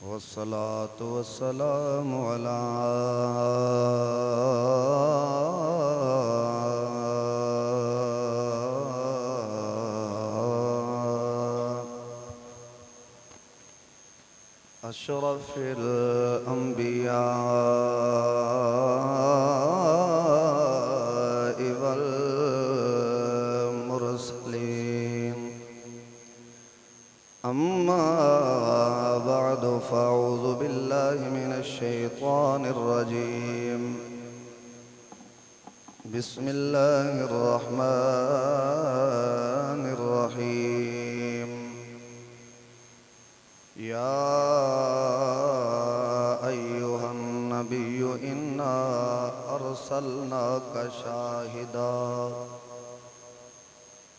والصلاة والسلام على أشرف الأنبياء والمرسلين أما بعد فأعوذ بالله من الشيطان الرجيم بسم الله الرحمن الرحيم يا أيها النبي إنا أرسلناك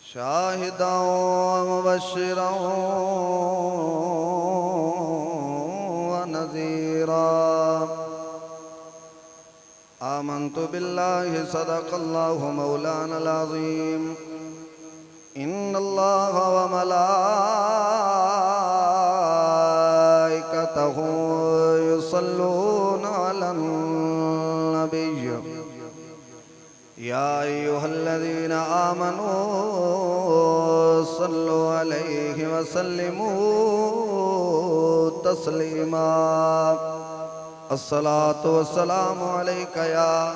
شاهدا ومبشرا ونذيرا آمنت بالله صدق الله مولانا العظيم إن الله وملائكته يصلون على النبي يا أيها الذين آمنوا صلوا عليه وسلموا تسليما الصلاة والسلام عليك يا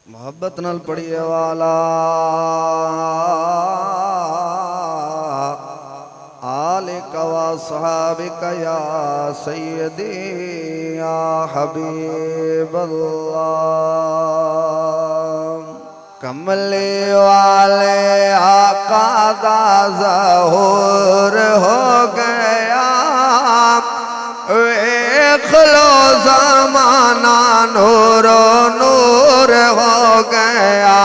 محبت نال پڑھیے والا آلک و صحابک یا سیدی یا حبیب اللہ کملی والے آقا دا ظہور ہو گیا ایک لو زمانہ نور و نور ہو گیا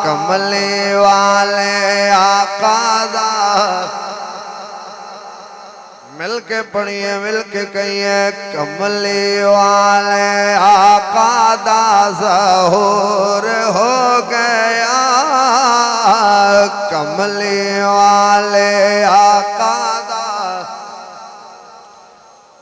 کملی والے آقا دا مل کے پڑھیے مل کے کہیے کملی والے آقا دا ظہور ہو گیا کملی والے آقا دا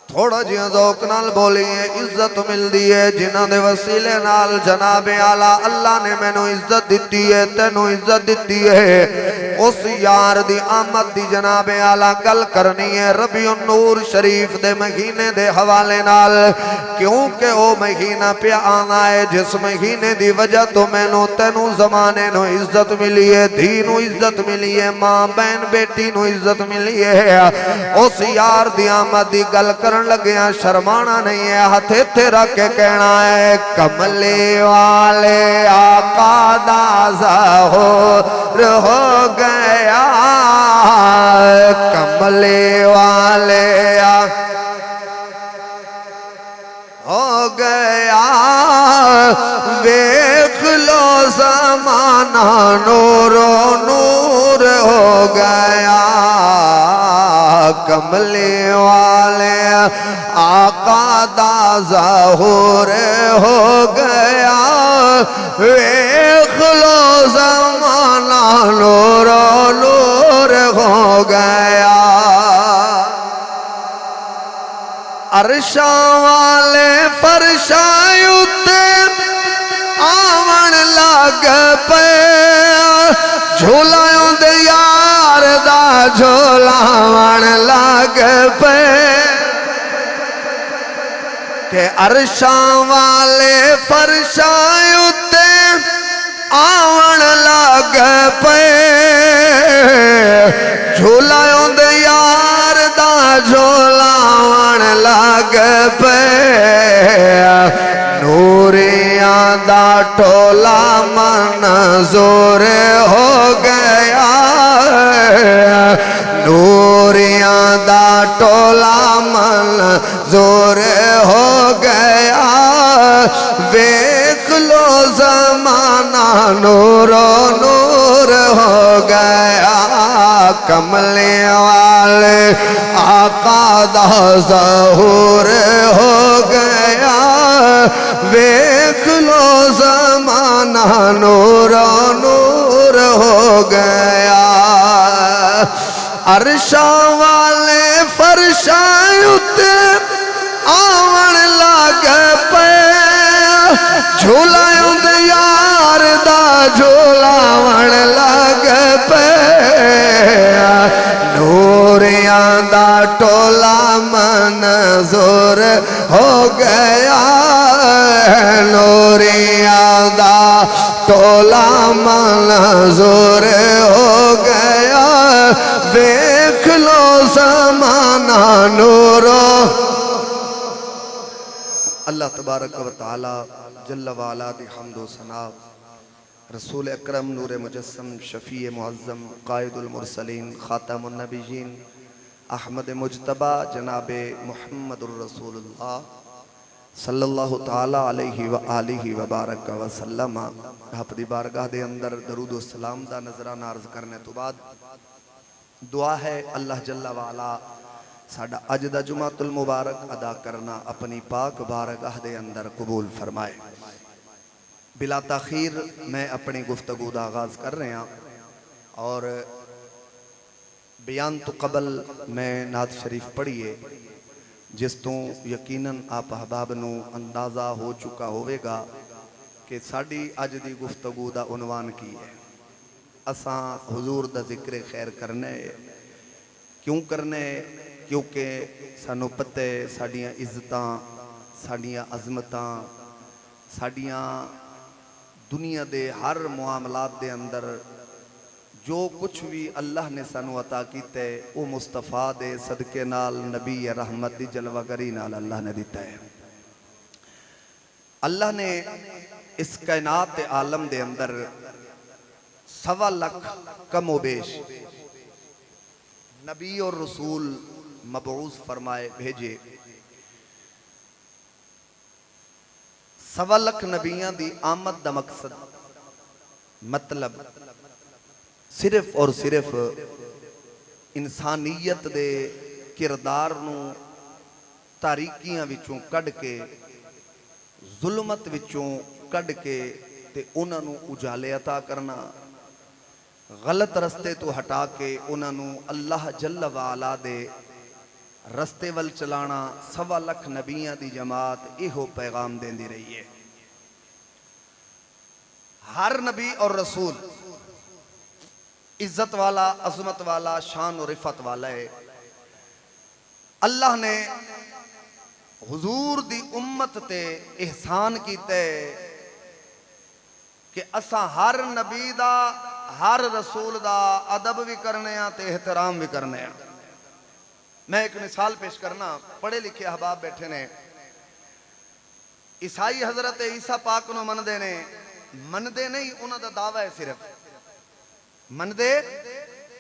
تھوڑا جیاں ذوق نال بولیے عزت مل دیئے جنہاں دے وسیلے نال جناب اعلیٰ اللہ نے میں نو عزت دیتی ہے تینو عزت دیتی ہے اس یار دی آمد دی جناب اعلیٰ گل کرنی ہے ربیع النور شریف دے مہینے دے حوالے نال کیونکہ او مہینہ پہ آنا ہے جس مہینے دی وجہ تو میں نو تینو زمانے نو عزت ملی ہے دھی نو عزت ملی ہے ماں بہن بیٹی نو عزت ملی ہے اس یار دی آمد دی گل کرن لگیاں شرمانا نہیں ہے ہتھے تھے رکھ کے کہنا ہے کملی والے آقا دا ظہور ہو گیا کملی والے ہو گیا ویکھ لو زمانہ نور و نور ہو گیا کملی والے آقا دا ظہور ہو گیا ویکھ لو زمانہ نور و نور ہو گیا عرشاں والے فرشاں اُتے آون لگ پے جھولاں دے یار دا جھولاون لگ پے کہ عرشاں والے فرشاں اُتے آون لگ پے جھولاں دے یار دا جھولاون لگ پے نوریاں دا ٹولا منظور ہو گیا نوریاں دا ٹولا منظور ہو گیا ویکھ لو زمانہ نور و نور ہو گیا کملی والے آقا دا ظہور ہو گیا ویکھ لو زمانہ نور و نور ہو گیا عرشاں والے فرشاں اتے آون لگ پے جھولا اندے یار دا جھولاون لگ پے نوریاں دا ٹولا منظور ہو گیا نوریاں دا ٹولا منظور ہو گیا دیکھ لو زمانہ نورو اللہ تبارک و تعالی جل وعلا دی حمد و ثنا رسول اکرم نور مجسم شفیع معظم قائد المرسلین خاتم النبیین احمد مجتبہ جناب محمد الرسول اللہ صلی اللہ تعالی علیہ وآلہ وبارک وسلم آپ دی بارگاہ دے اندر درود و سلام دا نظرانہ عرض کرنے تو بعد دعا ہے اللہ جل وعلا ساڑھا اج دا جمعۃ المبارک ادا کرنا اپنی پاک بارگاہ دے اندر قبول فرمائے بلا تاخیر میں اپنی گفتگو دا آغاز کر رہے ہیں اور بیان تو قبل میں نعت شریف پڑھیے جس تو یقیناً آپ احباب نو اندازہ ہو چکا ہوئے گا کہ ساڑھی اج دی گفتگو دا عنوان کی ہے اساں حضور دا ذکر خیر کرنے کیوں کرنے کیونکہ سانو پتے ساڑیاں عزتاں ساڑیاں عظمتاں ساڑیاں دنیا دے ہر معاملات دے اندر جو کچھ بھی اللہ نے سانو عطا کیتے وہ مصطفیٰ دے صدقے نال نبی رحمت دی جلوہ گری نال اللہ نے دیتا ہے اللہ نے اس کائنات عالم دے اندر 1.25 لاکھ کم و بیش نبی اور رسول مبعوث فرمائے بھیجے 1.25 لاکھ نبیان دی آمد دا مقصد مطلب صرف اور صرف انسانیت دے کردار نو تاریکیاں وچوں کڈ کے ظلمت وچوں کڈ کے تے انہاں نو اجالے عطا کرنا غلط رستے تو ہٹا کے انہاں نو اللہ جل وعلا دے رستے ول چلانا 1.25 لاکھ نبیاں دی جماعت ایہو پیغام دین دی رہی ہے ہر نبی اور رسول عزت والا عظمت والا شان و رفت والا ہے اللہ نے حضور دی امت تے احسان کیتے کہ اساں ہر نبی دا ہر رسول دا ادب بھی کرنے ہیں تے احترام بھی کرنے ہیں میں ایک مثال پیش کرنا پڑھے لکھے احباب بیٹھے نے عیسائی حضرت عیسیٰ پاک نو مندے نہیں انہاں دا دعویٰ ہے صرف مندے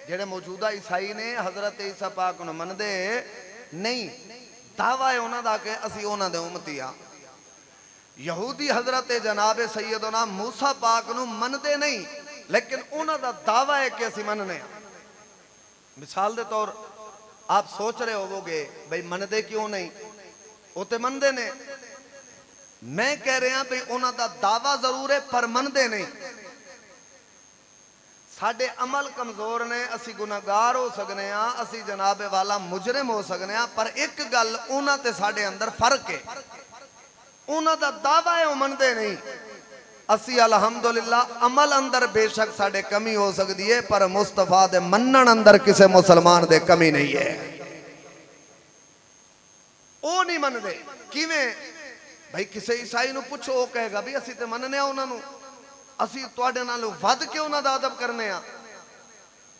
جڑے موجودہ عیسائی نے حضرت عیسیٰ پاک نو مندے نہیں دعویٰ ہے انہاں دا کہ اسی انہاں دے امتی ہاں یہودی حضرت جناب سیدنا موسیٰ پاک نو مندے نہیں لیکن انہاں دا دعویٰ ہے کہ اسی مننے ہیں مثال دے طور آپ سوچ رہے ہو گے بھئی مندے کیوں نہیں وہ تے مندے نے میں کہہ رہے ہیں بھئی انہاں دا دعویٰ ضرور ہے پر مندے نہیں ساڑھے عمل کمزور نے اسی گناہگار ہو سکنے ہیں اسی جناب والا مجرم ہو سکنے ہیں پر ایک گل انہاں تے ساڑھے اندر فرق ہے انہاں دا دعویٰ ہے وہ مندے نہیں اسی الحمدللہ عمل اندر بے شک ساڑھے کمی ہو سکتی ہے پر مصطفیٰ دے منن اندر کسے مسلمان دے کمی نہیں ہے او نہیں من دے کیویں بھائی کسے عیسائی نو پوچھو وہ کہے گا بھی اسی تے مننے ہیں انہاں نو اسی تواڈے نالوں ود کے انہاں دا ادب کرنے ہیں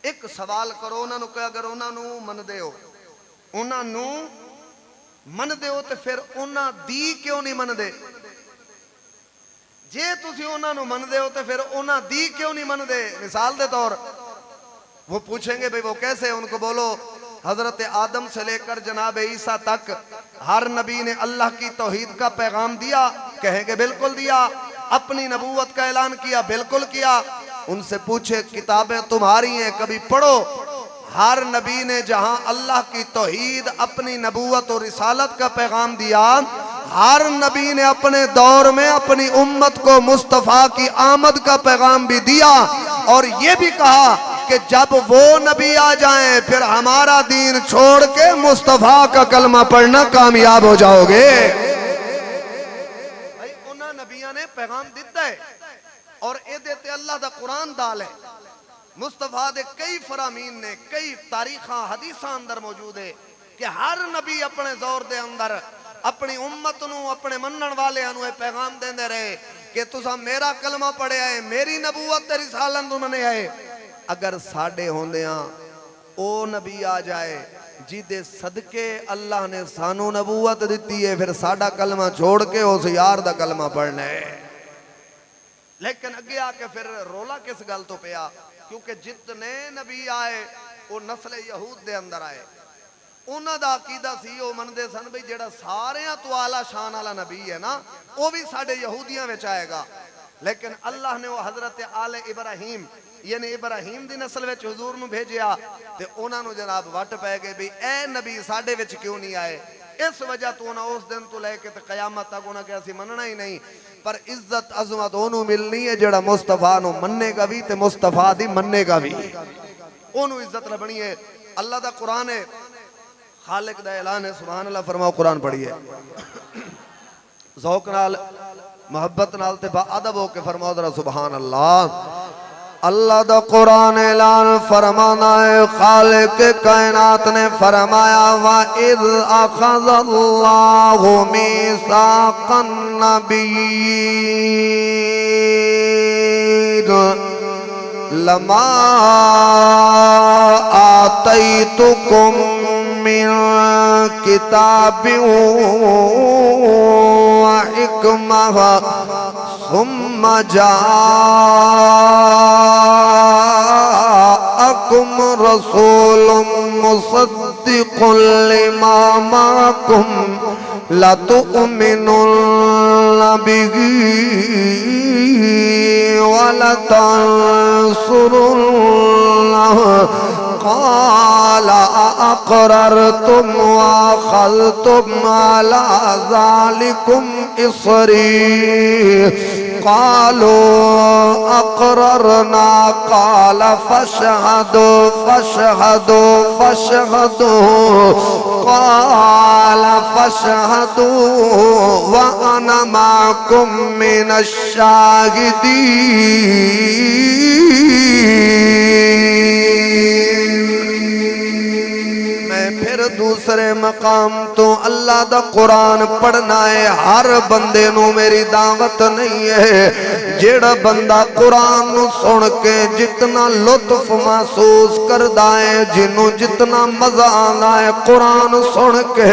ایک سوال کرو انہاں نو کہ اگر انہاں نو من دے ہو تے پھر انہاں دی کیوں نہیں من دے جے تسی انہاں نو من دے ہو تے پھر انہاں دی کیوں نہیں من دے مثال دے طور وہ پوچھیں گے بھئی وہ کیسے ان کو بولو حضرت آدم سے لے کر جناب عیسیٰ تک ہر نبی نے اللہ کی توحید کا پیغام دیا کہیں گے بالکل دیا اپنی نبوت کا اعلان کیا بالکل کیا ان سے پوچھے کتابیں تمہاری ہیں کبھی پڑھو ہر نبی نے جہاں اللہ کی توحید اپنی نبوت اور رسالت کا پیغام دیا ہر نبی نے اپنے دور میں اپنی امت کو مصطفیٰ کی آمد کا پیغام بھی دیا اور یہ بھی کہا کہ جب وہ نبی آ جائیں پھر ہمارا دین چھوڑ کے مصطفیٰ کا کلمہ پڑھنا کامیاب ہو جاؤ گے۔ بھائی انہاں نبیاں نے پیغام دیتا ہے اور اے دیتے اللہ دا قرآن دال ہے۔ مصطفیٰ دے کئی فرامین نے، کئی تاریخاں حدیثاں اندر موجود ہے کہ ہر نبی اپنے زور دے اندر اپنی امت نو، اپنے منن والے انو پیغام دین دے رہے کہ تسا میرا کلمہ پڑھے آئے، میری نبوت تے رسالت نو منے آئے۔ اگر ساڑے ہوندیاں او نبی آ جائے جیدے صدقے اللہ نے سانو نبوت دیتی ہے، پھر ساڑا کلمہ چھوڑ کے اس یار دا کلمہ پڑھنے ہے۔ لیکن اگے آ کے پھر رولا کس گل تو پیا، کیونکہ جتنے نبی آئے وہ نسل یہود دے اندر آئے، انہاں دا عقیدہ سی وہ مندے سن بھئی جیڑا ساریاں تو اعلیٰ شان والا نبی ہے نا وہ بھی ساڑے یہودیاں وچ آئے گا۔ لیکن اللہ نے وہ حضرت آل ابراہیم یعنی ابراہیم دی نسل وچ حضور نو بھیجیا تے انہاں نو جناب وٹ پے گئے بھی اے نبی ساڑے وچ کیوں نہیں آئے۔ اس وجہ تو انہاں اس دن تو لے کے تے قیامت تک انہاں کہ اسی مننا ہی نہیں، پر عزت عظمت انہوں ملنی ہے جڑا مصطفیٰ نو مننے گا بھی تے مصطفیٰ دی مننے گا بھی، انہوں عزت لبنی ہے۔ اللہ دا قرآن ہے، خالق دا اعلان ہے، سبحان اللہ فرماؤ قرآن پڑھیے، ذوق نال محبت نال تے با ادب ہو کے فرماؤ ذرا سبحان اللہ۔ اللہ دا قرآن اعلان فرمانا ہے، خالق کائنات نے فرمایا وَإِذْ أَخَذَ اللَّهُ مِيثَاقَ النَّبِيِّينَ لَمَا آتَيْتُكُم مِّن كِتَابٍ وَحِكْمَةٍ ثُمَّ جَاءَكُمْ رَسُولٌ مُصَدِّقٌ لِمَا مَعَكُمْ لَتُؤْمِنُنَّ بِهِ وَلَتَنصُرُنَّهُ قال أأقررتم وأخذتم على ذلكم إصري قالوا أقررنا قال فاشهدوا قال فاشهدوا وأنا معكم من الشاهدين۔ پھر دوسرے مقام تو اللہ دا قرآن پڑھنا ہے، ہر بندے نو میری دعوت نہیں ہے، جیڑا بندہ قرآن نو سن کے جتنا لطف محسوس کردہ ہے، جنوں جتنا مزہ آنا ہے قرآن سن کے،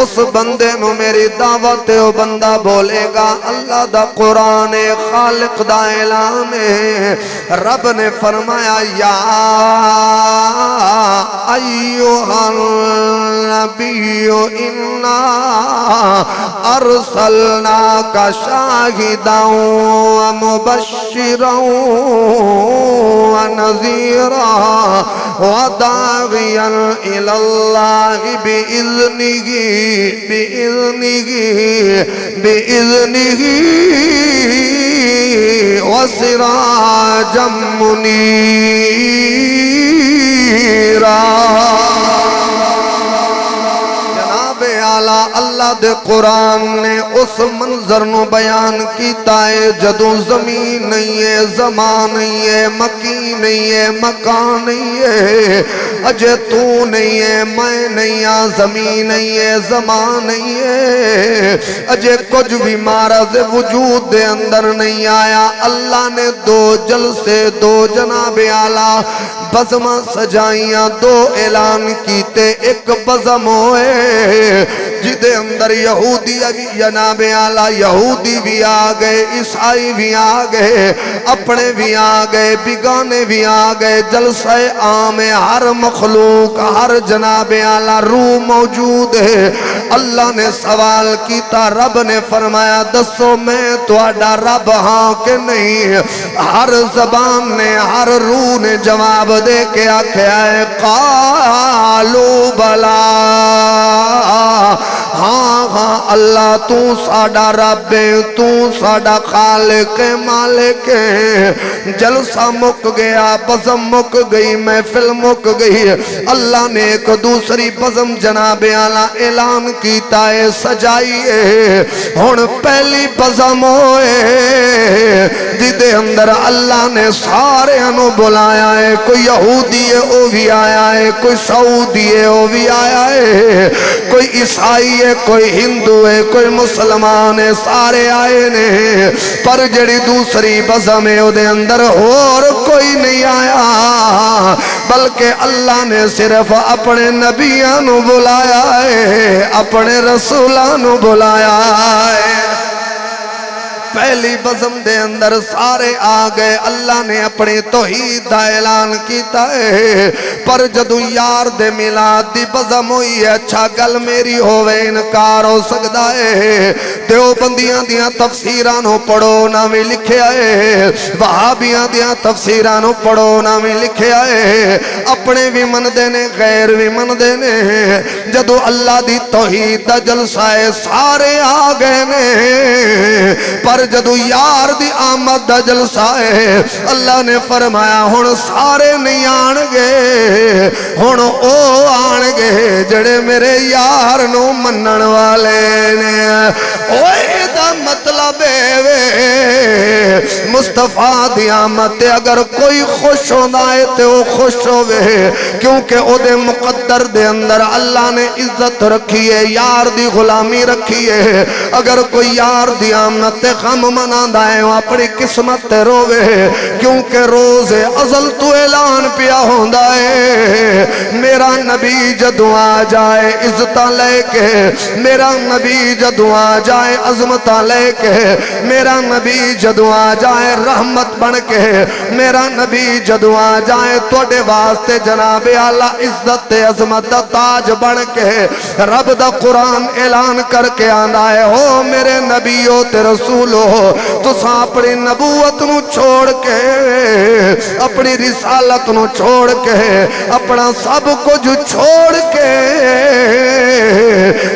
اس بندے نو میری دعوت ہے، وہ بندہ بولے گا اللہ دا قرآن خالق دا اعلان ہے۔ رب نے فرمایا یا ایوہا النبی انا ارسلناک شاہدا ومبشرا ونذیرا وداعیا الی اللہ بإذنہ وسراجا منیرا۔ اللہ دے قرآن نے اس منظر نو بیان کیتا ہے جدوں زمین نہیں ہے، زمان نہیں ہے، مکین نہیں ہے، مکان نہیں ہے، اجے تو نہیں ہے، میں نہیں ہاں، زمین نہیں ہے، زمان نہیں ہے، اجے کچھ بھی معرض وجود دے اندر نہیں آیا۔ اللہ نے دو جلسے، دو جناب اعلیٰ بزماں سجائیاں، دو اعلان کیتے، ایک بزم ہوئے جدے اندر یہودی جناب اعلیٰ یہودی بھی آ گئے، عیسائی بھی آ گئے، اپنے بھی آ گئے، بیگانے بھی آ گئے، جلسہ عام ہر مخلوق ہر جناب اعلیٰ روح موجود ہے۔ اللہ نے سوال کیتا، رب نے فرمایا دسو میں تہاڈا رب ہاں کہ نہیں؟ ہر زبان نے ہر روح نے جواب دے کے آکھیا ہے قالوا بلا، ہاں ہاں اللہ تو ساڈا رب ہے، تو ساڈا خالق مالک ہے۔ جلسہ مک گیا، بزم مک گئی، محفل مک گئی، اللہ نے ایک دوسری بزم جناب اعلیٰ اعلان کیتا ہے سجائیے۔ ہن پہلی بزم ہوئے جدے اندر اللہ نے سارے انو بلایا ہے، کوئی یہودی ہے وہ بھی آیا ہے، کوئی سعودی ہے وہ بھی آیا ہے، کوئی عیسائی ہے، کوئی ہندو ہے، کوئی مسلمان ہے، سارے آئے نے۔ پر جڑی دوسری بزم ہے دے اندر اور کوئی نہیں آیا، بلکہ اللہ نے صرف اپنے نبیوں نو بلایا ہے، اپنے رسولوں نو بلایا ہے۔ پہلی بزم دے اندر سارے آ گئے، اللہ نے اپنی توحید دا اعلان کیتا ہے۔ پر جدو یار دے میلاد دی بزم ہوئی ہے، اچھا گل میری ہوئے انکار ہو سکتا ہے، دیوبندیاں دیاں تفسیراں نو پڑھو نہ بھی لکھیا ہے، وہابیاں دیاں تفسیراں نو پڑھو نہ بھی لکھیا ہے، اپنے بھی من دے نے غیر بھی من دے نے۔ جدو اللہ دی توحید دا جلسہ ہے سارے آ گئے نے، پر جدو یار دی آمد دا جلسہ ہے اللہ نے فرمایا ہن سارے نہیں آن گے، ہن او آن گے جڑے میرے یار نو منن والے نے۔ اوے دا مطلب ہے مصطفیٰ دی آمد تے اگر کوئی خوش ہونا ہے تے وہ خوش ہوئے، کیونکہ او دے مقدر دے اندر اللہ نے عزت رکھی ہے، یار دی غلامی رکھی ہے۔ اگر کوئی یار دی آمد تے غم مناندہ ہے وہ اپنی قسمت تے روے، کیونکہ روز ازل تو اعلان پیا ہوندہ ہے میرا نبی جدو آ جائے عزتاں لے کے، میرا نبی جدو آ جائے عظمتاں لے کے، میرا نبی جدو آ جائے رحمت بن کے، میرا نبی جدو آ جائے توڑے واسطے جناب اعلیٰ عزت عظمت دا تاج بن کے، رب دا قرآن اعلان کر کے آنا ہے ہو میرے نبیوں تے رسولوں، تو ساں اپنی نبوت نو چھوڑ کے، اپنی رسالت نو چھوڑ کے، اپنا سب کچھ چھوڑ کے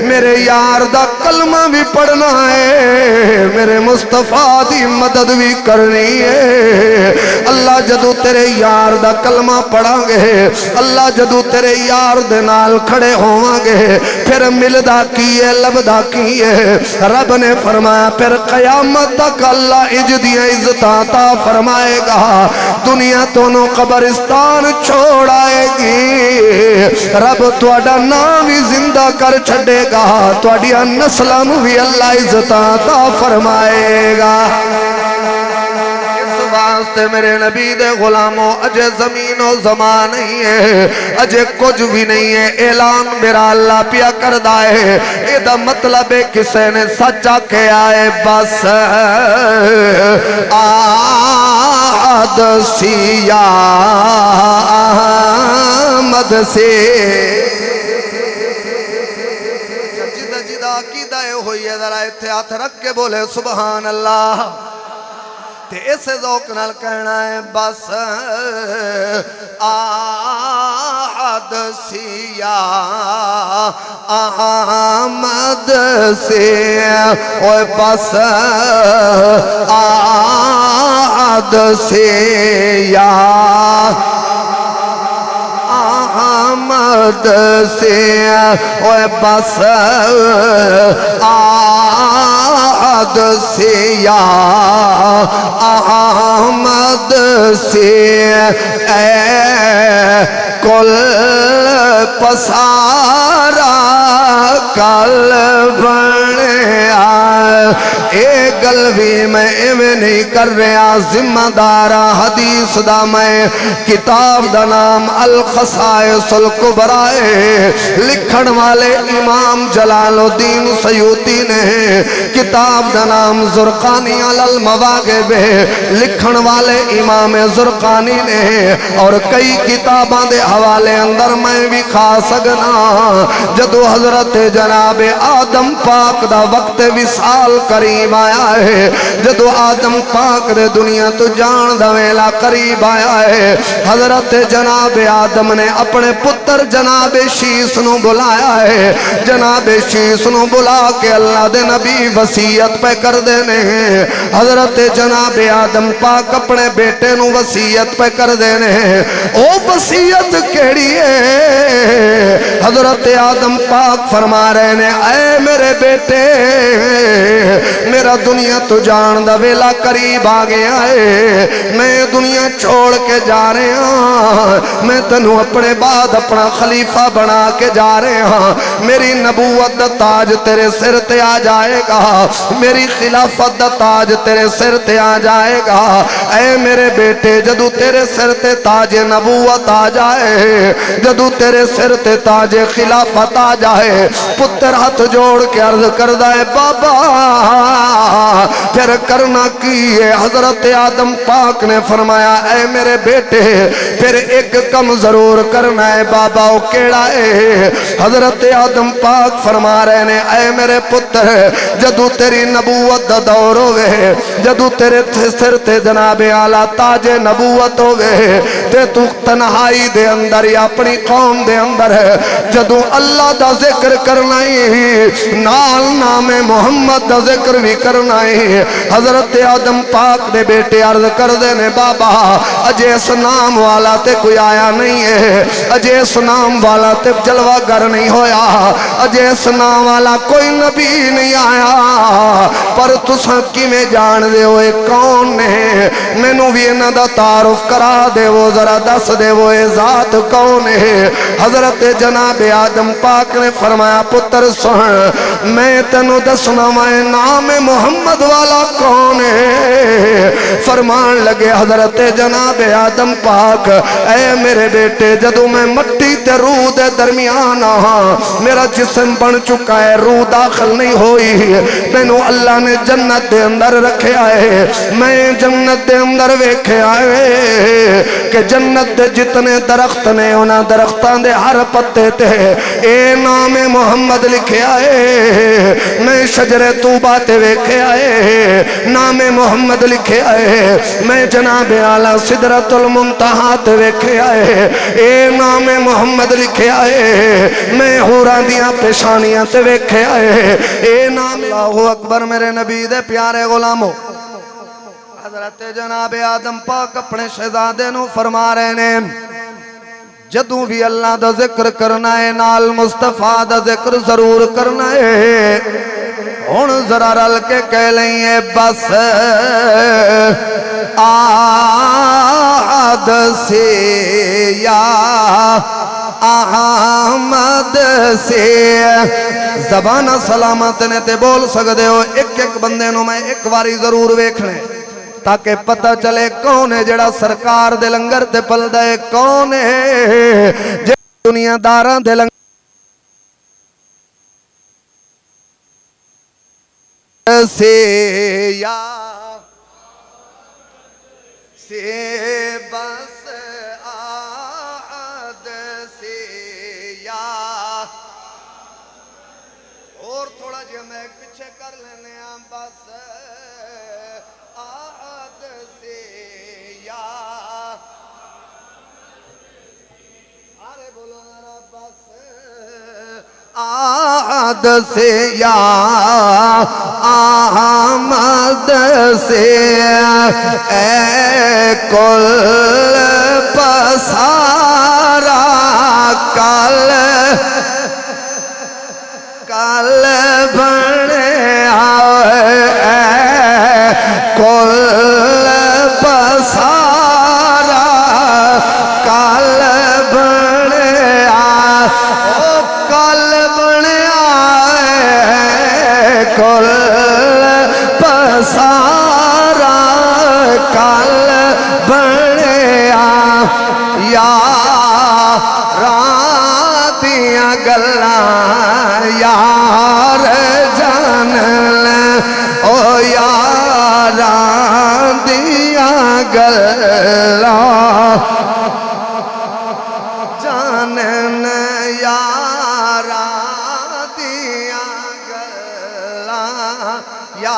میرے یار دا کلمہ بھی پڑھنا ہے، میرے مصطفیٰ دی مدد بھی کرنی ہے۔ اللہ جدو تیرے یار دا کلمہ پڑھا گے، اللہ جدو تیرے یار دے نال کھڑے ہوں گے، پھر ملدا کیے لبدا کیے، رب نے فرمایا پھر قیامت تک اللہ اجدیاں عزتاں عطا فرمائے گا، دنیا تونوں قبرستان چھوڑ آئے گی، رب تواڈا نام بھی زندہ کر چھڑے گا، تواڈیاں نسلاں نوں بھی اللہ عزتاں عطا فرمائے گا۔ واسطے میرے نبی دے غلاموں اجے زمین و زمان نہیں ہے، اجے کچھ بھی نہیں ہے، اعلان میرا اللہ پیا کردہ ہے، ایدہ مطلب ہے کسے نے سچا کیا ہے بس آہد سیا آمد سے جدہ جدہ عقیدہ ہوئی ہے، ذرا اتھے ہاتھ رکھ کے بولے سبحان اللہ، تے اسے ذوق نال کہنا ہے بس آہد سیا آمد سے، اوہ بس آہد سیا آمد سے، اوہ بس آہد سے یا آمد سے، اے کل پسارا کل بنے اے گلوی میں ایویں نہیں کر رہا، ذمہ دارا حدیث دا میں کتاب دا نام الخصائص الکبرائے، لکھن والے امام جلال الدین سیوطی نے، کتاب دا نام زرقانی علی المواقب، لکھن والے امام زرقانی نے، اور کئی کتاباں دے حوالے اندر میں بھی کھا سکنا، جدو حضرت جناب آدم پاک دا وقت وصال سال قریب آیا ہے جدو آدم پاک دے دنیا تو جان دا ویلا قریب آیا ہے حضرت جناب آدم نے اپنے پتر جناب شیس نو بلایا ہے جناب شیس نو بلا کے اللہ دے نبی وصیت پہ کر دینے ہیں حضرت جناب آدم پاک اپنے بیٹے نو وصیت پہ کر دینے ہیں او وصیت کیڑی ہے حضرت آدم پاک فرما رہے نے اے میرے بیٹے میرا دنیا تو جان دا ویلا قریب آ گیا ہے میں دنیا چھوڑ کے جا رہے ہاں میں تنو اپنے بعد اپنا خلیفہ بنا کے جا رہے ہاں میری نبوت دا تاج تیرے سر تے آ جائے گا میری خلافت دا تاج تیرے سر تے آ جائے گا اے میرے بیٹے جدو تیرے سر تے تاج نبوت آ جائے جدو تیرے سر تے تاج خلافت آ جائے پتر ہاتھ جوڑ کے عرض کردہ ہے بابا پھر کرنا کی ہے حضرت آدم پاک نے فرمایا اے میرے بیٹے پھر ایک کم ضرور کرنا ہے بابا وہ کیڑا ہے حضرت آدم پاک فرما رہے نے اے میرے پتر جدو تیری نبوت دا دور ہوئے جدو تیرے سر تے جناب اعلیٰ تاج نبوت ہوئے تے تو تنہائی دے اندر یا اپنی قوم دے اندر جدو اللہ دا ذکر کرنا ہی نال نام محمد دا ذکر بھی کرنا ہی حضرت آدم پاک دے بیٹے عرض کر دینے بابا اجے اس نام والا تے کوئی آیا نہیں ہے اجے اس نام والا تے جلوہ گر نہیں ہویا اجے اس نام والا کوئی نبی نہیں آیا پر تساں کی میں جان دے ہوئے کون نے میں نو بھی انہ دا تعارف کرا دے وہ ذرا دس دے وہ ذات کون ہے حضرت جناب آدم پاک نے فرمایا پتر سن میں تنو دسنا میں نام محمد والا کون ہے فرمان لگے حضرت جناب آدم پاک اے میرے بیٹے جدو میں مٹی تے روح دے درمیان میرا جسم بن چکا ہے روح داخل نہیں ہوئی میں نو اللہ نے جنت دے اندر رکھے آئے میں جنت دے اندر ویکھے آئے کہ جنت دے جتنے درخت نے انہاں درختان دے ہر پتے تے اے نام محمد لکھے آئے میں شجر طوبہ تے ویکھے آئے نام محمد لکھے آئے میں جناب اعلیٰ سدرۃ المنتہا تے ویکھے آئے اے نام محمد لکھے آئے میں حوران دیاں پیشانیاں تے ویکھے آئے اے نام اللہ اکبر میرے نبی دے پیارے غلاموں حضرت جناب آدم پاک اپنے شہزادے نو فرما رہے نے جدوں بھی اللہ دا ذکر کرنا ہے نال مصطفیٰ دا ذکر ضرور کرنا ہے ہن ذرا رل کے کہہ لیں بس آہد سے یا احمد سے زبانہ سلامت نے تے بول سکتے ہو ایک ایک بندے نو میں ایک واری ضرور ویکھنے تاکہ پتہ چلے کون ہے جڑا سرکار دے لنگر تے پل دے کون ہے جڑا دنیا داراں دے لنگر سے یا سے بس آہد سے یا اور تھوڑا جی میں پیچھے کر لینے ہیں بس آہد سے یا آرے بولو ذرا بس آہد سے یا احمد سے اے کل پسارا کل کل بنے آئے اے کل پسارا کل بنے آئے کل بنے آئے کل پسارا کل بنے آئے یاراں گلاں یار جان لیں او یاراں دیاں گلاں جانن یاراں دیاں گلاں یا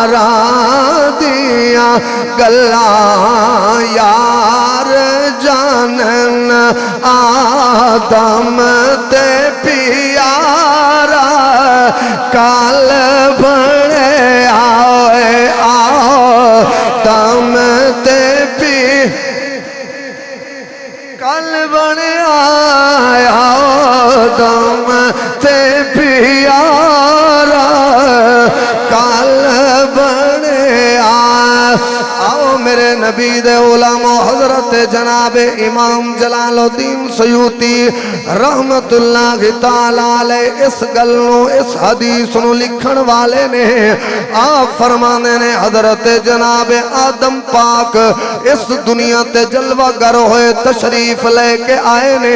یاراں دیاں گلاں یار جانن آدم تے پیارا کال بڑے آئے آدم تے پی کال بڑے آئے آدم تے پیارا کال بڑے آؤ میرے نبی دے علماء حضرت جناب امام جلال الدین سیوطی رحمت اللہ تعالیٰ علیہ اس گلوں اس حدیث نو لکھن والے نے آپ فرمانے نے حضرت جناب آدم پاک اس دنیا تے جلوہ گر ہوئے تشریف لے کے آئے نے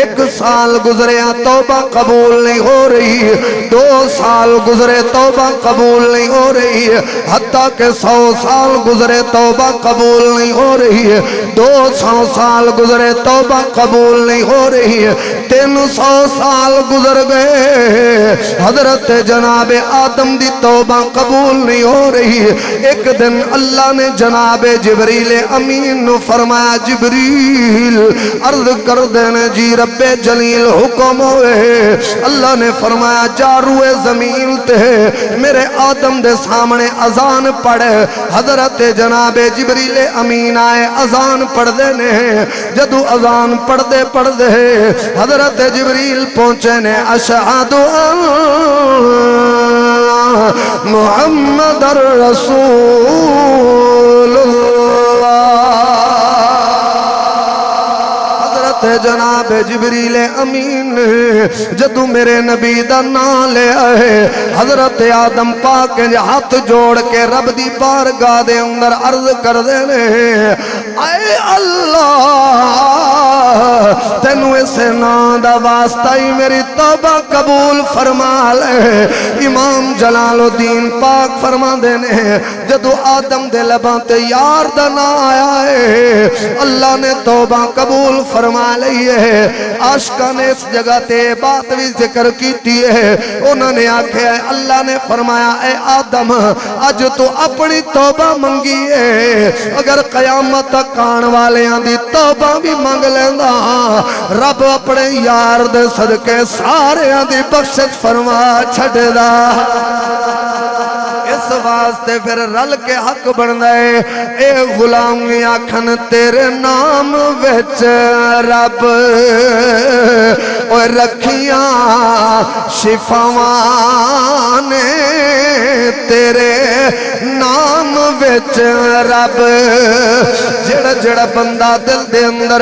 1 سال گزرے توبہ قبول نہیں ہو رہی 2 سال گزرے توبہ قبول نہیں ہو رہی حتیٰ کہ 100 سال گزرے توبہ قبول نہیں ہو رہی 200 سال گزرے توبہ قبول نہیں ہو رہی 300 سال گزر گئے حضرت جناب آدم دی توبہ قبول نہیں ہو رہی ایک دن اللہ نے جناب جبریل امین نو فرمایا جبریل عرض کر دینے جی رب جلیل حکم ہوئے اللہ نے فرمایا جا روئے زمین تے میرے آدم دے سامنے اذان پڑھے حضرت جناب جبریل امین آئے اذان پڑھ دینے جدو اذان پڑھ دے حضرت جبریل پہنچے نے اشہد ان محمد رسول جناب جبریل امین جدو میرے نبی دا نام لے آئے حضرت آدم پاک ہاتھ جوڑ کے رب دی بارگاہ دے اندر عرض کر دینے اے اللہ تینو اسے نام دا واسطہ ہی میری توبہ قبول فرما لے امام جلال الدین پاک فرما دینے جدو آدم دے لباں تے یار دا نام آیا ہے اللہ نے توبہ قبول فرما لئیے عاشقہ نے اس جگہ تے بات بھی ذکر کیتی ہے انہوں نے آکھے اللہ نے فرمایا اے آدم آج تو اپنی توبہ منگی ہے اگر قیامت تک آن والے دی توبہ بھی منگ لینا رب اپنے یار دے صدقے سارے دی بخشش فرما چھڑ دا اس واسطے پھر رل کے حق بن دے اے غلامی آکھن تیرے نام وچ رب اور رکھیاں شفاوانے تیرے نام وچ رب جڑا جڑا بندہ دل دے اندر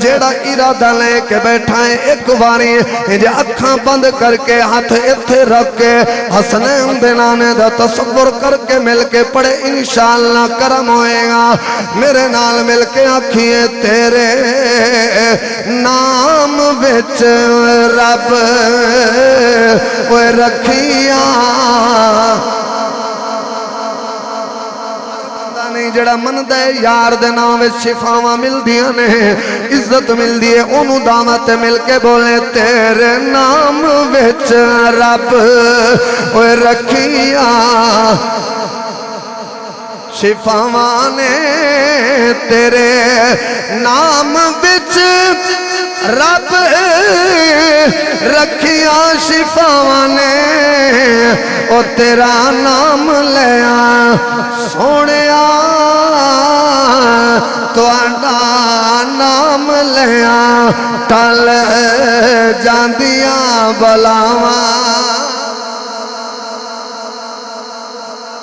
جڑا ارادہ لے کے بیٹھا ہے ایک باری جے اکھاں بند کر کے ہاتھ اتھے رکھ کے حسنین دینانے دا تصور کر کے مل کے پڑے انشاءاللہ کرم ہوئے گا میرے نال مل کے آکھیے تیرے نام وچ رب وہ رکھیاں نہیں جڑا من دے یار دے نام شفاواں مل دیاں نے عزت مل دیے انہوں دعوت مل کے بولے تیرے نام وچ رب وہ رکھیاں شفاواں نے تیرے نام وچ رب رکھیاں شفاواں نے او تیرا نام لیا سونیا تو نام لیا ٹل جاندیاں بلاواں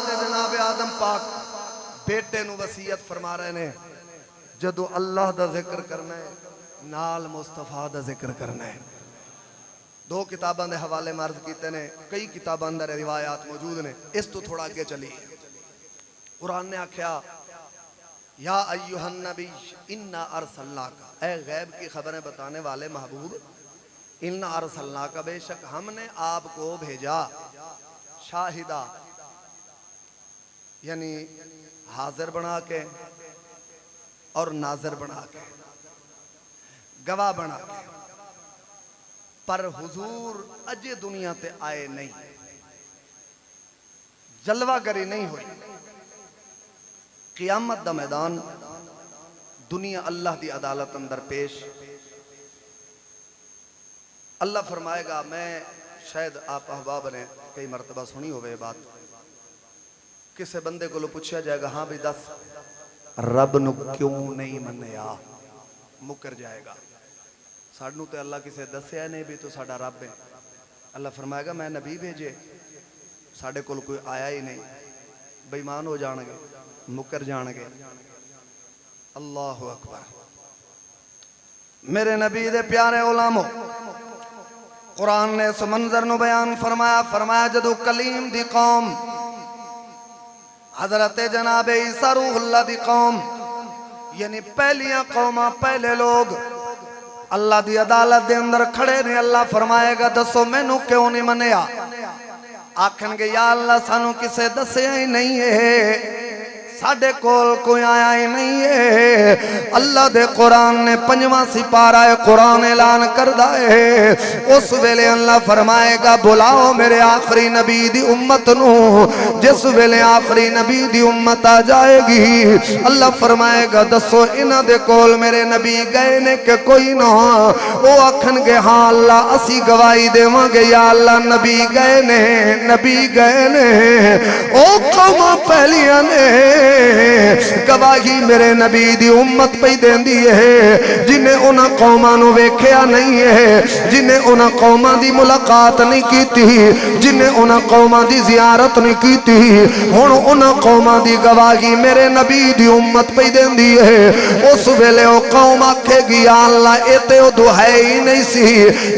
جناب آدم پاک بیٹے نو وصیت فرما رہے نے جدو اللہ دا ذکر کرنا ہے نال مصطفیٰ دا ذکر کرنا ہے 2 کتاباں دے حوالے مرض کیتے نے کئی کتاباں اندر روایات موجود نے اس تو تھوڑا آگے چلی قرآن نے آکھیا یا ایوہ النبی انا ارسلناک اے غیب کی خبریں بتانے والے محبوب انا ارسلناک بے شک ہم نے آپ کو بھیجا شاہدہ یعنی حاضر بنا کے اور ناظر بنا کے گواہ بنا کے پر حضور اجے دنیا تے آئے نہیں جلوہ گری نہیں ہوئی. قیامت دا میدان دنیا اللہ دی عدالت اندر پیش. اللہ فرمائے گا میں شاید آپ احباب نے کئی مرتبہ سنی ہوئے بات, کسے بندے کو لو پوچھا جائے گا ہاں بھی دس رب نو کیوں نہیں منیا, مکر جائے گا. ساڑھنو تے اللہ کسے دسیا نہیں بھی تو ساڑھا رب ہے. اللہ فرمائے گا میں نبی بھیجے, ساڑھے کول کوئی آیا ہی نہیں, بے ایمان ہو جان گے, مکر جان گے. اللہ اکبر. میرے نبی دے پیارے علماء, قرآن نے اس منظر نو بیان فرمایا, فرمایا جدو کلیم دی قوم حضرت جناب عیسیٰ روح اللہ دی قوم, یعنی پہلیاں قوماں پہلے لوگ اللہ دی عدالت دے اندر کھڑے نے. اللہ فرمائے گا دسو مینوں کیوں نہیں منیا؟ آکھن گے یا اللہ سانو کسے دسیا ہی نہیں ہے, ساڑھے کول کوئی آیا ہی نہیں ہے. اللہ دے قرآن نے 5واں سپارہ قرآن اعلان کردہ ہے. اس ویلے اللہ فرمائے گا بلاؤ میرے آخری نبی دی امت نو. جس ویلے آخری نبی دی امت آ جائے گی, اللہ فرمائے گا دسو انہ دے کول میرے نبی گئے نے کہ کوئی نہ؟ وہ آکھن گے ہاں اللہ اسی گواہی دے وانگے یا اللہ نبی گئے نے, نبی گئے نے. او قوماں پہلیاں نے گواہی میرے نبی دی امت پہ دین دی ہے, جنہیں انہاں قوماں نو ویکھیا نہیں ہے, جنہیں انہاں قوماں دی ملاقات نہیں کیتی, جنہیں انہاں قوماں دی زیارت نہیں کیتی. ہن انہاں قوماں دی گواہی میرے نبی دی امت پہ دین دی ہے. اس ویلے او قوم آکھے گی یا اللہ اے تے او دعائے ہی نہیں سی,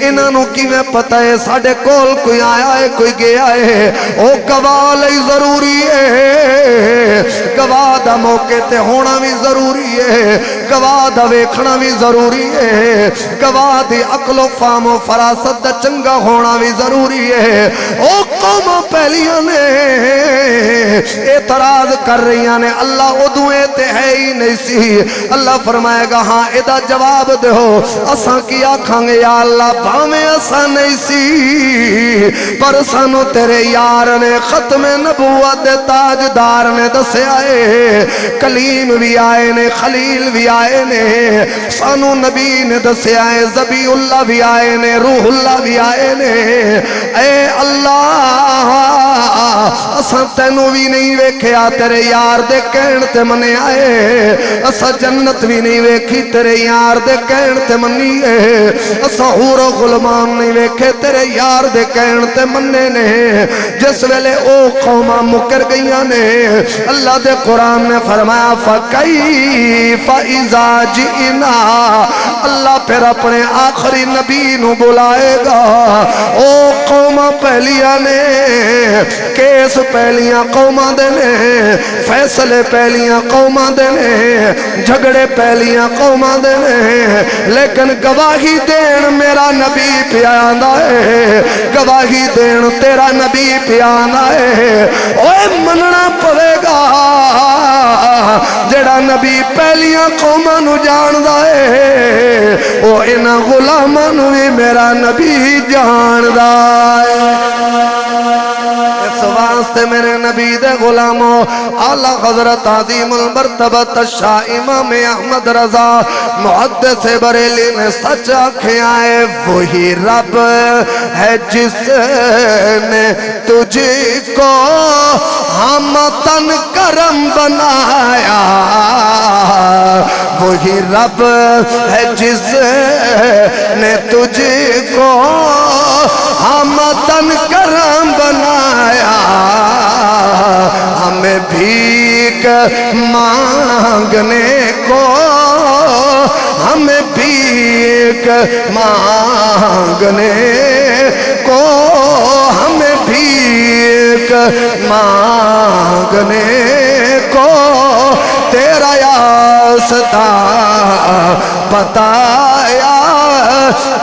انہاں نو کیویں پتہ ہے ساڈے کول کوئی آیا ہے کوئی گیا ہے؟ او گواہ لئی ضروری ہے, گواہ دا موقع تے ہونا بھی ضروری ہے, گواہ دا ویکھنا بھی ضروری ہے, گواہ دی عقل و فہم و فراست دا چنگا ہونا بھی ضروری ہے. او قوم پہلیاں نے اعتراض کر رہی نے اللہ ادویں تے ہے ہی نہیں سی. اللہ فرمائے گا ہاں ادا جواب دیو, اساں کی آکھاں گے یا اللہ بھاویں اساں نہیں سی پر سانو تیرے یار نے ختم نبوت دے تاجدار نے دسیا ہے, کلیم بھی آئے نے, خلیل بھی آئے نے, سانو نبی نے دسیا ہے, زبی اللہ بھی آئے نے, روح اللہ بھی آئے نے. اے اللہ اساں تینو بھی نہیں ویکھیا تیرے یار دے کہن تے منے آئے, اساں جنت بھی نہیں ویکھی تیرے یار دے کہن تے منی ہے, اساں حور و غلمان نہیں ویکھے تیرے یار دے کہن تے منے نے. جس ویلے او قوماں مکر گئیاں نے, اللہ دے قرآن نے فرمایا فَكَيْفَ إِذَا جِئْنَا, اللہ پھر اپنے آخری نبی نو بلائے گا. او قوماں پہلیاں نے کیس پہلیاں قوماں دے نے, فیصلے پہلیاں قوماں دے نے, جھگڑے پہلیاں قوماں دے نے, لیکن گواہی دین میرا نبی پیاندا ہے, گواہی دین تیرا نبی پیاندا ہے. اوے مننا پڑے گا جڑا نبی پہلیاں قوماں نو جاندا ہے, او انہاں غلاماں نو بھی میرا نبی جاندا ہے. اس واسطے میرے نبی دے غلاموں اعلیٰ حضرت عظیم المرتبہ شاہ امام احمد رضا محدث بریلی نے سچ آنکھیں آئے, وہی رب ہے جس نے تجھ کو ہم تن کرم بنایا, وہی رب ہے جس نے تجھ کو ہم تن کرم بنایا. ہمیں بھیک مانگنے کو, ہمیں بھیک مانگنے کو, ہمیں بھیک مانگنے کو تیرا یاستہ بتایا,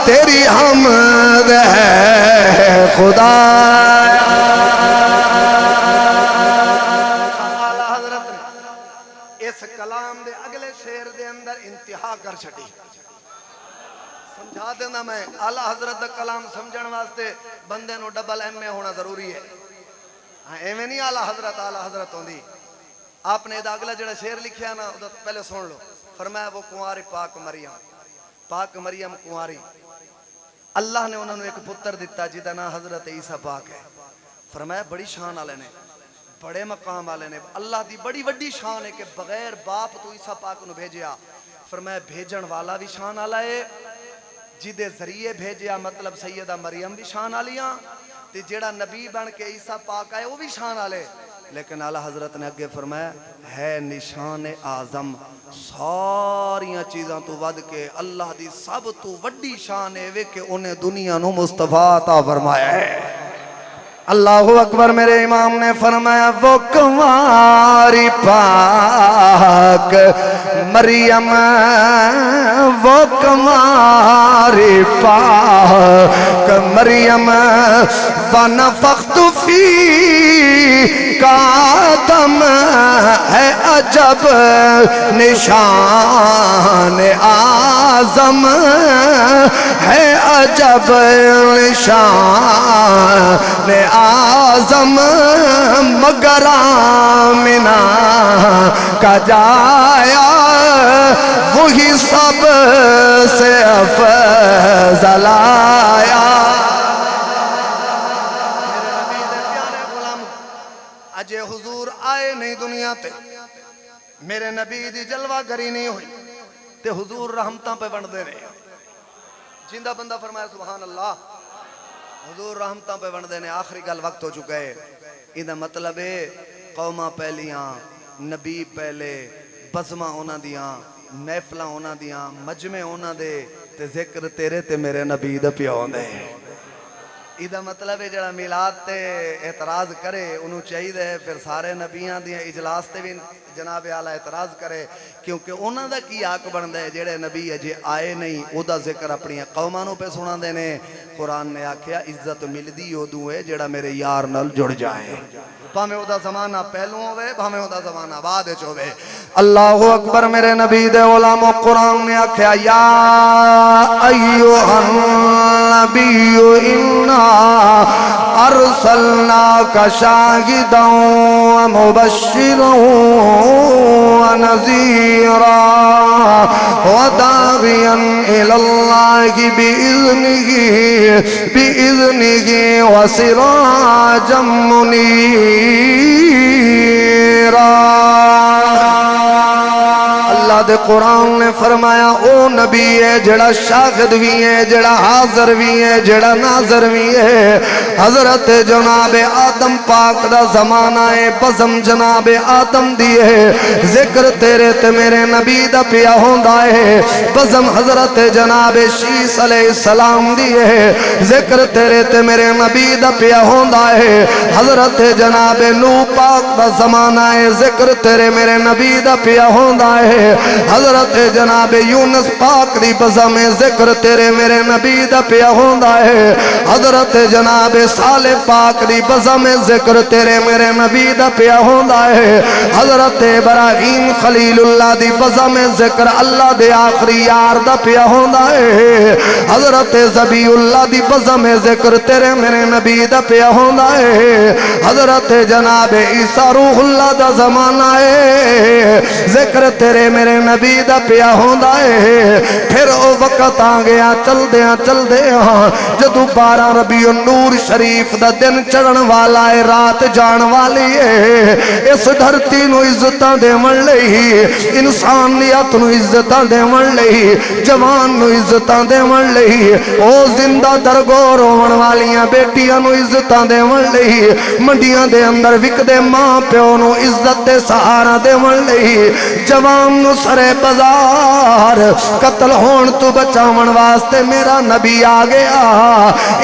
تیری حمد ہے خدا. اس کلام دے اگلے شعر دے اندر انتہا کر چھٹی, سمجھا دینا میں. اعلیٰ حضرت دا کلام سمجھن واسطے بندے نو ڈبل ایم اے ہونا ضروری ہے. ہاں ایویں نہیں آلہ حضرت ہوندی. آپ نے اگلا جڑا شعر لکھیا نا پہلے سن لو. فرمایا وہ کنواری پاک مریم کنواری اللہ نے انہوں نے ایک پتر دیتا جہدا نام حضرت عیسیٰ پاک ہے. فرمایا بڑی شان والے نے, بڑے مقام والے نے, اللہ دی بڑی وڈی شان ہے کہ بغیر باپ تو عیسیٰ پاک نو بھیجیا. فرمایا بھیجن والا بھی شان والا ہے, جدے ذریعے بھیجیا مطلب سیدہ مریم بھی شان والیاں, تے جیڑا نبی بن کے عیسیٰ پاک آئے وہ بھی شان والے. لیکن اعلیٰ حضرت نے اگے فرمایا ہے نشان اعظم, ساریاں چیزاں تو ود کے اللہ دی سب تو وڈی شان ہے کہ انہیں دنیا نو مصطفیٰ عطا فرمایا ہے. اللہ اکبر. میرے امام نے فرمایا وہ کنواری پاک مریم, وہ کنواری پاک مریم, ونفخت فی کا دم ہے عجب نشان اعظم ہے, عجب نشان اعظم, مگر آمنہ کا جایا وہی سب سے افضل آیا. اجے حضور آئے نہیں دنیا تے, میرے نبی دی جلوہ گری نہیں ہوئی تے حضور رحمتاں پہ بن دے رہے. جندہ بندہ فرمایا سبحان اللہ. حضور رحمتاں پہ بن دے نے. آخری گل وقت ہو چکا ہے. یہ مطلب ہے قوماں پہلیاں, نبی پہلے, بزماں اونا دیاں, محفلاں اونا دیاں, مجمع اونا دے, تے ذکر تیرے تے میرے نبی دا پیاؤں دے. یہ مطلب ہے جڑا میلاد تے اعتراض کرے انہوں چاہیے دے پھر سارے نبیان دیاں اجلاس تے بھی جناب اعلیٰ اعتراض کرے, کیونکہ انہاں دا کی حق بندا ہے جڑے نبی اجے آئے نہیں او دا ذکر اپنی قومانوں پہ سنا دینے. قرآن نے آکھیا عزت ملدی اودوں ہے جڑا میرے یار نال جڑ جائے, بھاویں او دا زمانہ پہلو ہوئے بھاویں او دا زمانہ بعد وچ ہوئے. اللہ اکبر. میرے نبی دے علماء قرآن نے آکھیا یا ایھا النبی انا ارسلناک شاہدا ومبشرا ونذیرا وداعیا الی اللہ بإذنہ وسراجا منیرا. اللہ دے قرآن نے فرمایا او نبی ہے جڑا شاہد بھی ہے, جڑا حاضر بھی ہے, جڑا ناظر بھی ہے. حضرت جناب آدم پاک دا زمانہ ہے, بزم جناب آدم دیئے, ذکر تیرے تے میرے نبی دا پیا ہوندا ہے. بزم حضرت جناب شیس علیہ السلام دیئے, ذکر تیرے تے میرے نبی دا پیا ہوندا ہے. حضرت جناب نو پاک دا زمانہ ہے, ذکر تیرے میرے نبی دا پیا ہوندا ہے. حضرت جناب یونس پاک دی بزم ذکر تیرے میرے نبی دا پیا ہوندا ہے. حضرت جناب صالح پاک دی بزم ذکر تیرے میرے نبی دا پیا ہوندا ہے. حضرت ابراہیم خلیل اللہ دی بزم ذکر اللہ دے آخری یار دا پیا ہوندا ہے. حضرت ذبی اللہ دی بزم ذکر تیرے میرے نبی دا پیا ہوندا ہے. حضرت جناب عیسیٰ روح اللہ دا زمانہ ہے, ذکر تیرے میرے نبی دا پیا ہوندا ہے. پھر او وقت آ گیا چل دیاں جدو 12 ربیع النور شریف دا دن چڑھن والا ہے, رات جان والی ہے. اس دھرتی نو عزتاں دیون لئی, انسانیت نو عزتاں دیون لئی, جوان نو عزتاں دیون لئی, او زندہ درگور ہون والیاں بیٹیاں نو عزتاں دیون لئی, منڈیاں دے اندر وکدے ماں پیو نو عزت دے سہارا دیون لئی, جوان نو سرے بازار قتل ہون تو بچاون واسطے میرا نبی آ گیا.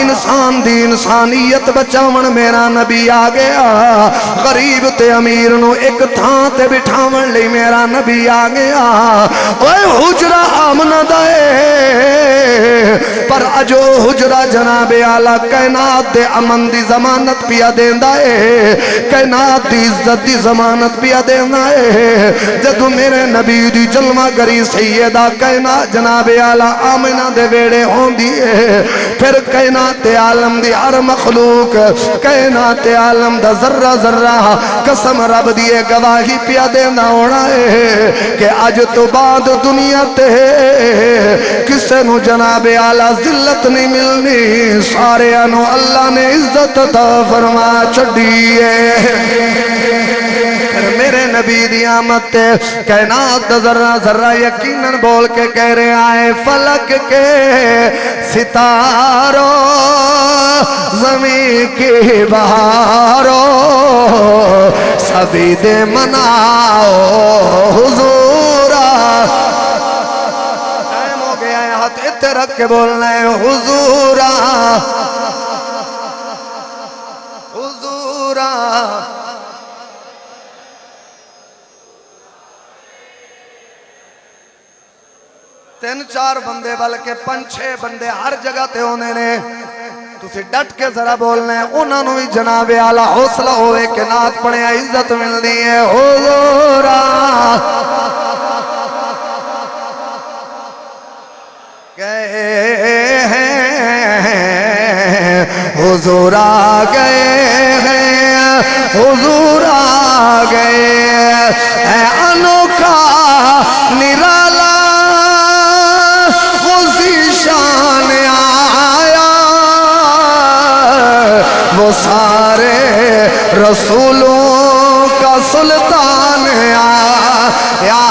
انسان دی انسانیت بچاون میرا نبی آ گیا. غریب تے امیر نو ایک تھان تے بٹھاون لئی میرا نبی آ گیا. اوے حجرہ آمنہ دے پر اجو حجرہ جناب اعلیٰ کائنات دے امن دی ضمانت پیا دیندا ہے, کائنات دی عزت دی ضمانت پیا دیندا ہے. جدو میرے نبی دی جلوہ گری سیدہ کائنات جناب اعلی آمنہ دے ویڑے ہون دیئے پھر کائنات عالم دی ہر مخلوق کائنات عالم دا ذرہ ذرہ قسم رب دیئے گواہی پیا دینا ہونا ہے کہ آج تو بعد دنیا تے کسے نو جناب اعلی ذلت نہیں ملنی سارے انو اللہ نے عزت عطا فرما چھڑیے میرے نبی دی آمد تے کائنات ذرہ ذرہ یقیناً بول کے کہہ رہے آئے فلک کے ستاروں زمین کی بہاروں سبھی دے مناؤ حضورا ٹائم ہو گیا ہے ہاتھ اتنے رکھ کے بولنا ہے حضورا حضورا تین چار بندے بلکہ پنچ چھ بندے ہر جگہ تے ہونے نے تُسی ڈٹ کے ذرا بولنے ہیں انہوں نے جناب اعلی حوصلہ ہوئے کہ نعت پڑھیں عزت ملنی ہے حضورا گئے ہیں حضور آ گئے ہیں حضور آ گئے ہیں انوکھا نرالا شان آیا وہ سارے رسولوں کا سلطان آیا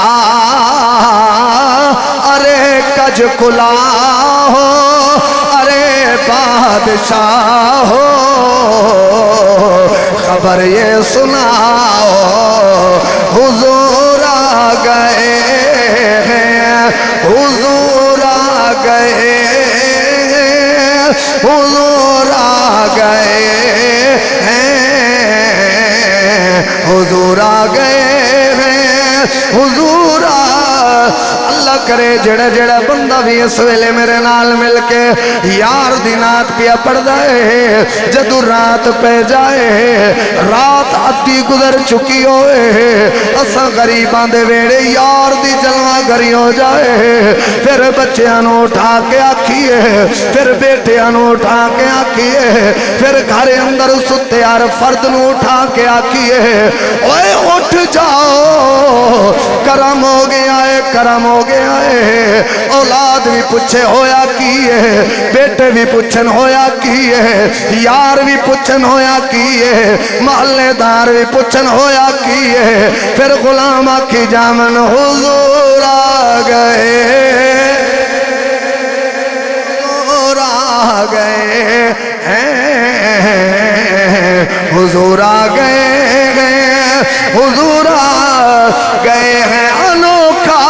ارے کج کلا ہو ارے بادشاہ ہو خبر یہ سناؤ حضور آ گئے ہیں حضور آ گئے حضور آ گئے ہیں حضور آ گئے ہیں حضور اللہ کرے جڑا جڑا بندہ بھی اس ویلے میرے نال مل کے یار دی نعت پیا پڑھ دائے جدو رات پہ جائے رات آدھی گزر چکی ہوئے اسا غریبان دے ویڑے یار دی جلوہ گری ہو جائے پھر بچیاں اٹھا کے آکھیے پھر بیٹیاں اٹھا کے آکھیے پھر گھر اندر ستے ہر فرد نو اٹھا کے آکھیے اوے اٹھ جاؤ کرم ہو گیا ہے کرم ہو گیا ہے اولاد بھی پوچھے ہویا کی ہے بیٹے بھی پوچھن ہویا کی ہے یار بھی پوچھن ہویا کی ہے محلے دار بھی پوچھن ہویا کی ہے پھر غلام آکھی جامن حضور آ گئے حضور آ گئے حضور آ گئے حضور آ گئے ہیں انوکھا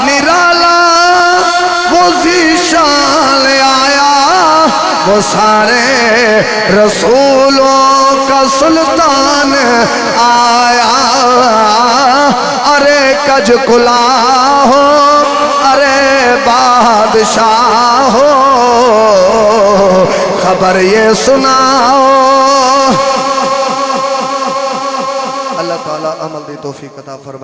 نرالا وہ ذیشان لے آیا وہ سارے رسولوں کا سلطان آیا ارے کج کلا ہو ارے بادشاہ ہو خبر یہ سناؤ اللہ تعالیٰ عمل دی توفیق عطا فرمائے